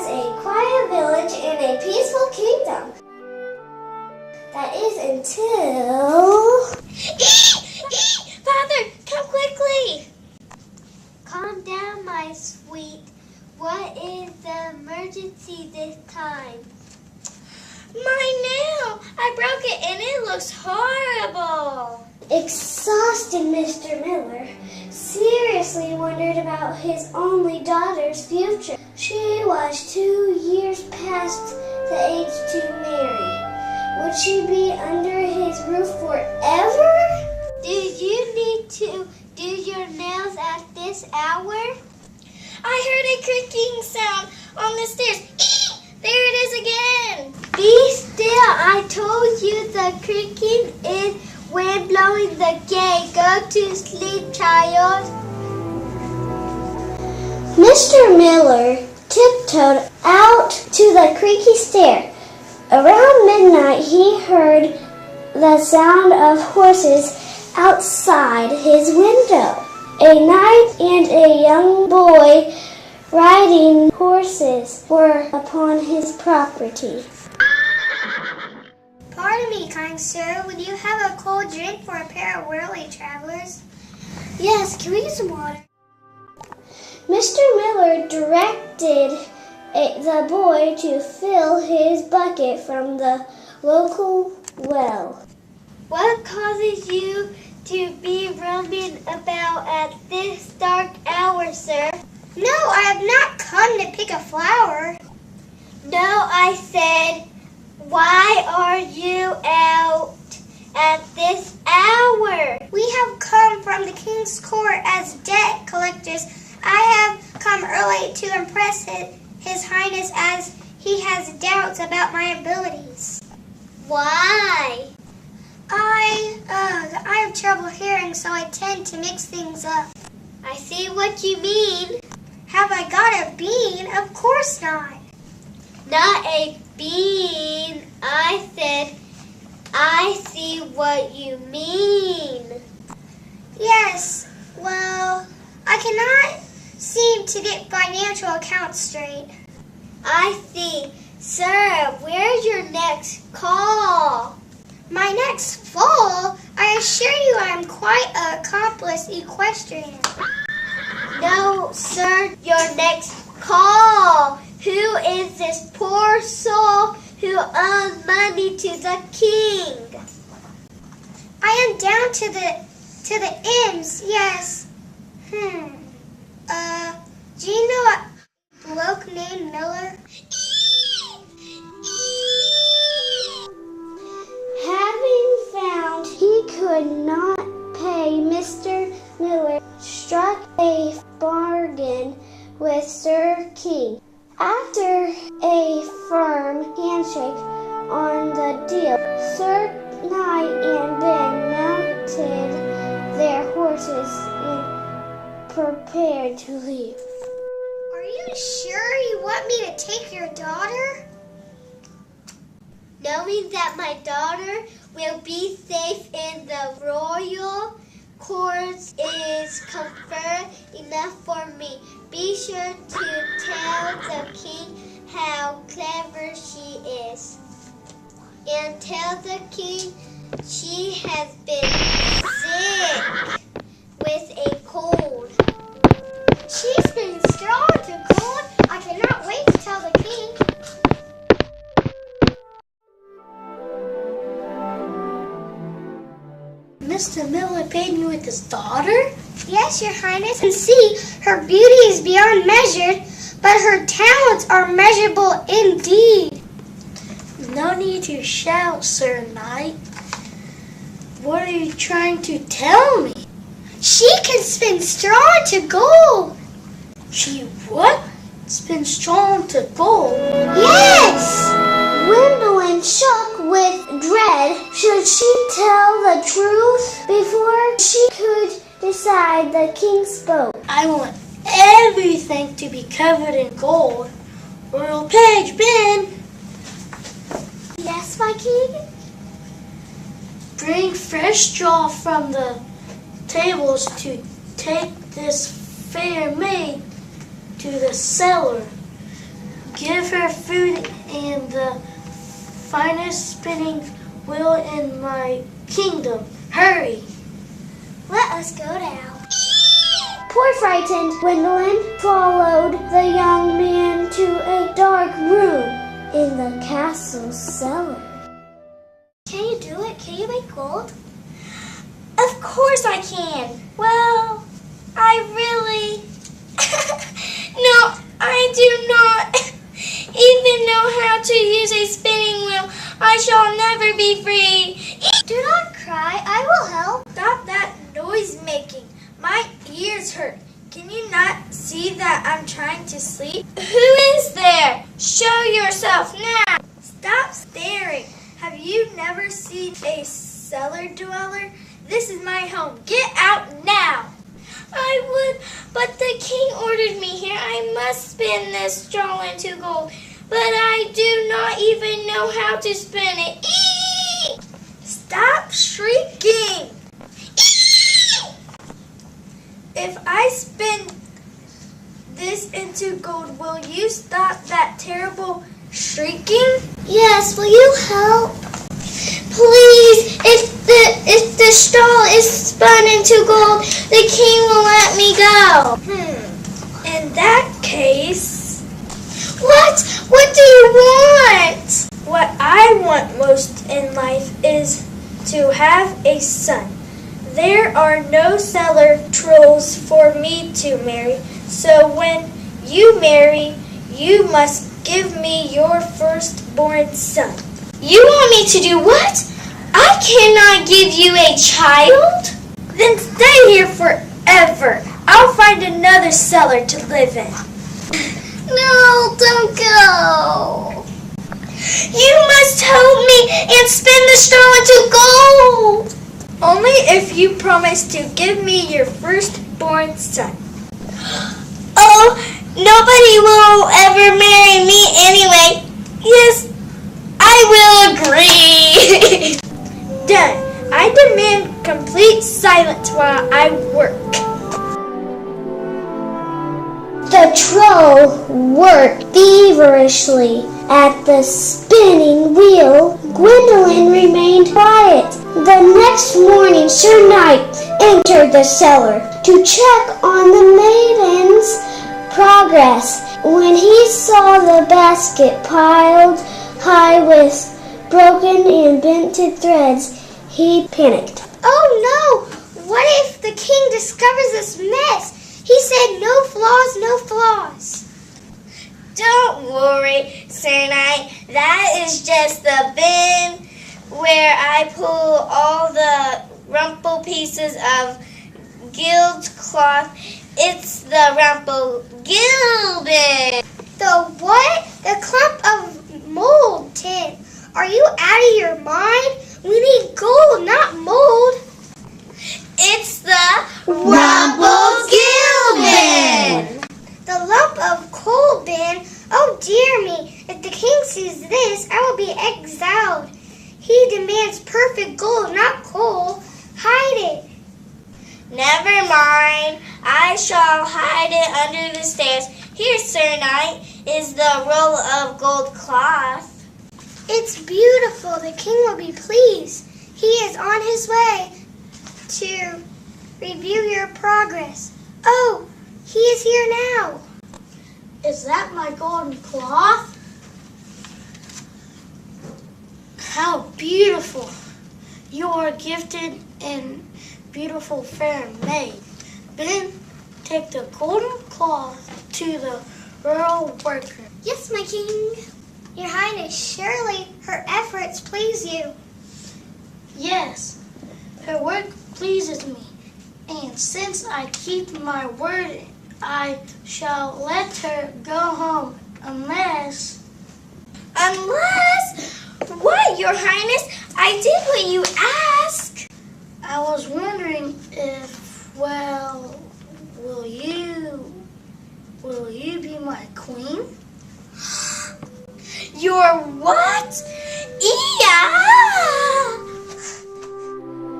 has a quiet village and a peaceful kingdom. That is until... Father, come quickly! Calm down, my sweet. What is the emergency this time? My nail! I broke it and it looks horrible. Exhausted Mr. Miller seriously wondered about his only daughter's future. She was 2 years past the age to marry. Would she be under his roof forever? Do you need to do your nails at this hour? I heard a creaking sound on the stairs. There it is again. Be still. I told you the creaking is wind blowing the gate. Go to sleep, child. Mr. Miller tiptoed out to the creaky stair. Around midnight, he heard the sound of horses outside his window. A knight and a young boy riding horses were upon his property. Pardon me, kind sir. Would you have a cold drink for a pair of whirly travelers? Yes, can we get some water? Mr. Miller directed the boy to fill his bucket from the local well. What causes you to be roaming about at this dark hour, sir? No, I have not come to pick a flower. No, I said, why are you out at this hour? We have come from the king's court as debt collectors. I have come early to impress his highness as he has doubts about my abilities. Why? I have trouble hearing, so I tend to mix things up. I see what you mean. Have I got a bean? Of course not. Not a bean. I said, I see what you mean. Yes, well, I cannot seem to get financial accounts straight. I see. Sir, where's your next call? My next fall? I assure you I am quite an accomplished equestrian. No, sir, your next call. Who is this poor soul who owes money to the king? I am down to the M's, yes. Do you know a bloke named Miller? Having found he could not pay, Mr. Miller struck a bargain with Sir King. After a firm handshake on the deal, Sir Knight and Ben mounted their horses and prepared to leave. Are you sure you want me to take your daughter? Knowing that my daughter will be safe in the royal courts is comfort enough for me. Be sure to tell the king how clever she is. And tell the king she has been sick with a cold. She's been strong to cold. I cannot wait to tell the king. Mr. Miller paid me with his daughter? Yes, your highness. And see, her beauty is beyond measured, but her talents are measurable indeed. No need to shout, Sir Knight. What are you trying to tell me? She can spin straw to gold. She what? Spin straw to gold? Yes! Gwendolyn shook with dread. Should she tell the truth? Before she could decide, the king spoke. I want everything to be covered in gold. Royal page, Ben. Yes, my king? Bring fresh straw from the tables to take this fair maid to the cellar. Give her food and the finest spinning wheel in my kingdom. Hurry! Let us go now. Poor frightened Gwendolyn followed the young man to a dark room in the castle cellar. Can you do it? Can you make gold? Of course I can. Well, I really... No, I do not even know how to use a spinning wheel. I shall never be free. Do not cry. I will help. Stop that noise making. My ears hurt. Can you not see that I'm trying to sleep? Who is there? Show yourself now. Stop staring. Have you never seen a cellar dweller? This is my home. Get out now. I would, but the king ordered me here. I must spin this straw into gold. But I do not even know how to spin it. Eee! Stop shrieking. If I spin this into gold, will you stop that terrible shrieking? Yes, will you help? Please, if the straw is spun into gold, the king will let me go. In that case, what do you want? What I want most in life is to have a son. There are no cellar trolls for me to marry, so when you marry, you must give me your firstborn son. You want me to do what? I cannot give you a child? Then stay here forever. I'll find another cellar to live in. No, don't go. You must help me and spin the straw into gold. Only if you promise to give me your firstborn son. Oh, nobody will ever marry me anyway. Yes, I will agree. Done. I demand complete silence while I work. The troll worked feverishly at the spinning wheel. Gwendolyn remained quiet. The next morning, Sir Knight entered the cellar to check on the maiden's progress. When he saw the basket piled high with broken and bent threads, he panicked. Oh no! What if the king discovers this mess? He said no flaws, no flaws. Don't worry, Sir Knight. That is just the bin where I pull all the rumple pieces of gilt cloth. It's the Rumple-Gill bin. The what? The clump of mold tin. Are you out of your mind? We need gold, not mold. It's the Rumple-Gill bin. The lump of coal bin. Oh dear me. If the king sees this, I will be exiled. He demands perfect gold, not coal. Hide it. Never mind. I shall hide it under the stairs. Here, Sir Knight, is the roll of gold cloth. It's beautiful. The king will be pleased. He is on his way to review your progress. Oh, he is here now. Is that my golden cloth? How beautiful. You are gifted and beautiful fair maid. Then take the golden cloth to the royal worker. Yes, my king. Your Highness, surely her efforts please you. Yes, her work pleases me, and since I keep my word, I shall let her go home unless... Unless? What, Your Highness? I did what you asked. I was wondering if, well, will you be my queen? Your what? Yeah!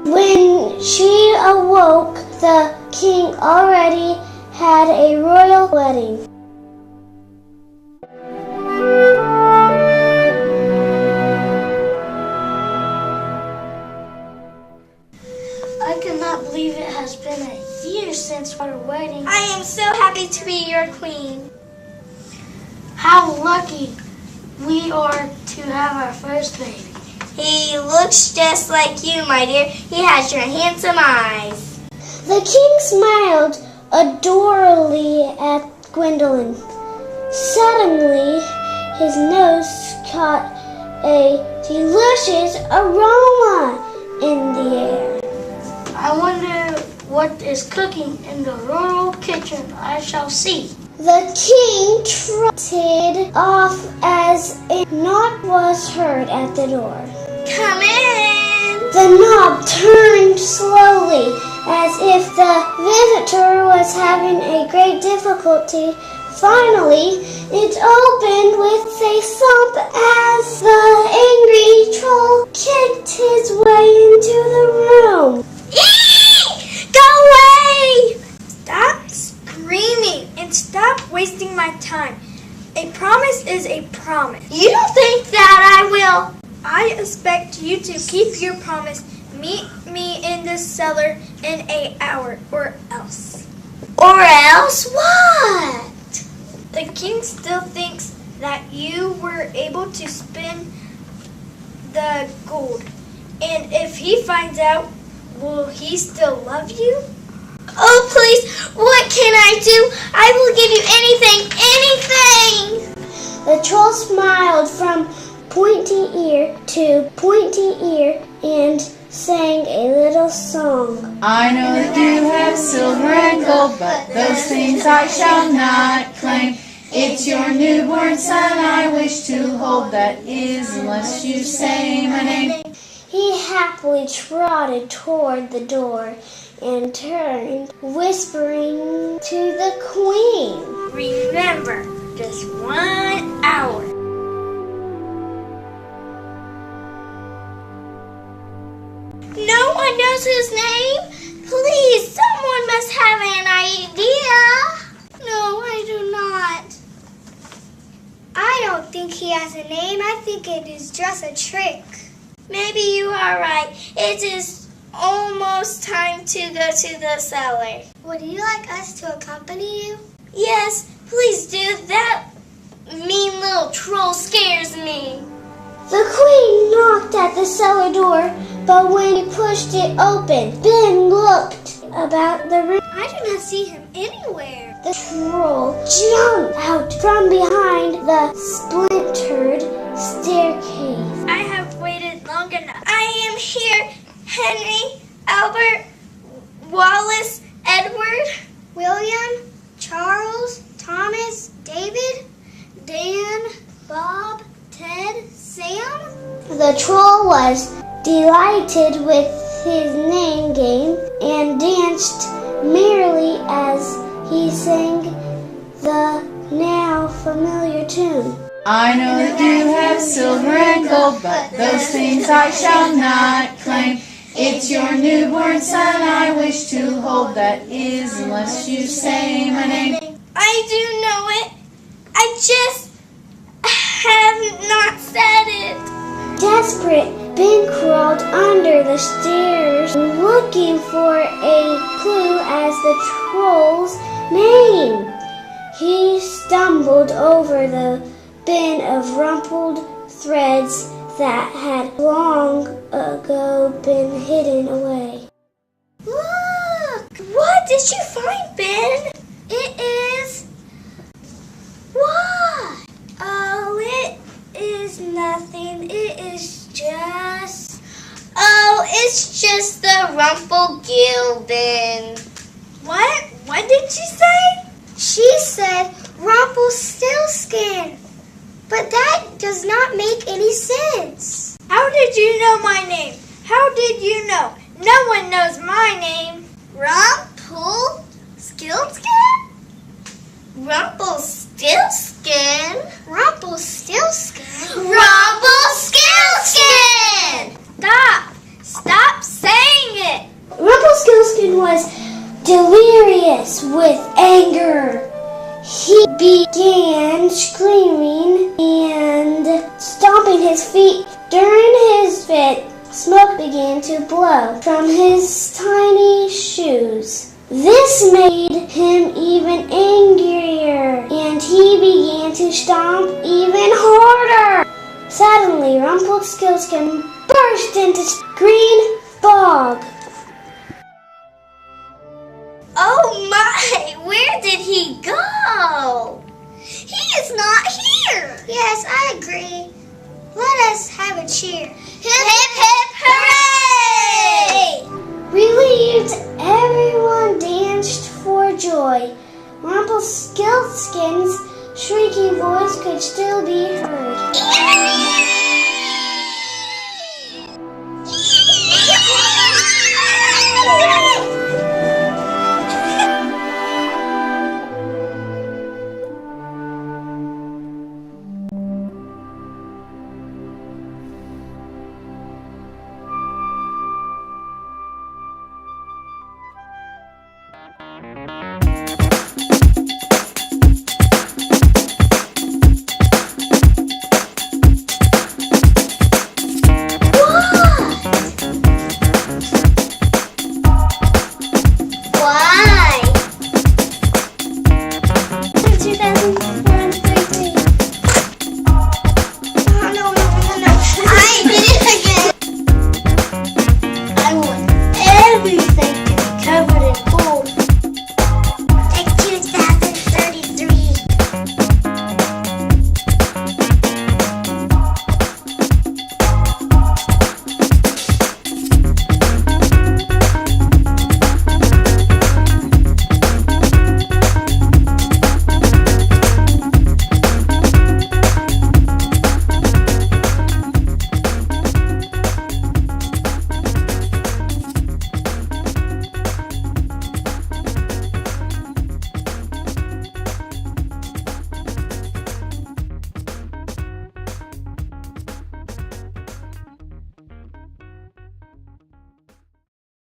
When she awoke, the king already had a royal wedding. queen. How lucky we are to have our first baby. He looks just like you, my dear. He has your handsome eyes. The king smiled adorably at Gwendolyn. Suddenly, his nose caught a delicious aroma in the air. I wonder what is cooking in the royal kitchen. I shall see. The king trotted off as a knock was heard at the door. Come in. The knob turned slowly as if the visitor was having a great difficulty. Finally, it opened with a thump as the angry troll kicked his way into the room. Go away! Stop screaming and stop wasting my time. A promise is a promise. You don't think that I will? I expect you to keep your promise. Meet me in the cellar in an hour or else. Or else what? The king still thinks that you were able to spin the gold. And if he finds out, will he still love you? Oh, please, what can I do? I will give you anything, anything! The troll smiled from pointy ear to pointy ear and sang a little song. I know that you have silver and gold, but those things I shall not claim. It's your newborn son I wish to hold, that is, unless you say my name. He happily trotted toward the door and turned, whispering to the queen. Remember, just 1 hour. No one knows his name? Please, someone must have an idea. No, I do not. I don't think he has a name. I think it is just a trick. Maybe you are right. It is almost time to go to the cellar. Would you like us to accompany you? Yes, please do. That mean little troll scares me. The queen knocked at the cellar door, but when he pushed it open, Ben looked about the room. I do not see him anywhere. The troll jumped out from behind the splintered staircase. I have waited long enough. I am here, Henry, Albert, Wallace, Edward, William, Charles, Thomas, David, Dan, Bob, Ted, Sam. The troll was delighted with his name game and danced merrily as he sang the now familiar tune. I know that you have silver and gold, but those things I shall not claim. It's your newborn son I wish to hold, that is, unless you say my name. I do know it. I just have not said it. Desperate, Ben crawled under the stairs looking for a clue as the troll's name. He stumbled over the bin of rumpled threads that had long ago been hidden away. Look! What did you find, Ben? It is... What? Oh, it is nothing. It is just... Oh, it's just the Rumple-Gilden. What? What did she say? She said Rumple-Stilt-Skin. But that does not make any sense. How did you know my name? How did you know? No one knows my name. Rumple-Stilt-Skin? Rumple-Stilt-Skin? Rumple-Stilt-Skin? Rumple-Stilt-Skin! Stop saying it. Rumple-Stilt-Skin was delirious with anger. He began screaming and stomping his feet. During his fit, smoke began to blow from his tiny shoes. This made him even angrier, and he began to stomp even harder. Suddenly, Rumpelstiltskin burst into green fog. Oh my! Where did he go? He is not here! Yes, I agree. Let us have a cheer. Hip, hip, hip, hooray! Relieved, everyone danced for joy. Rumpelstiltskin's shrieky voice could still be heard.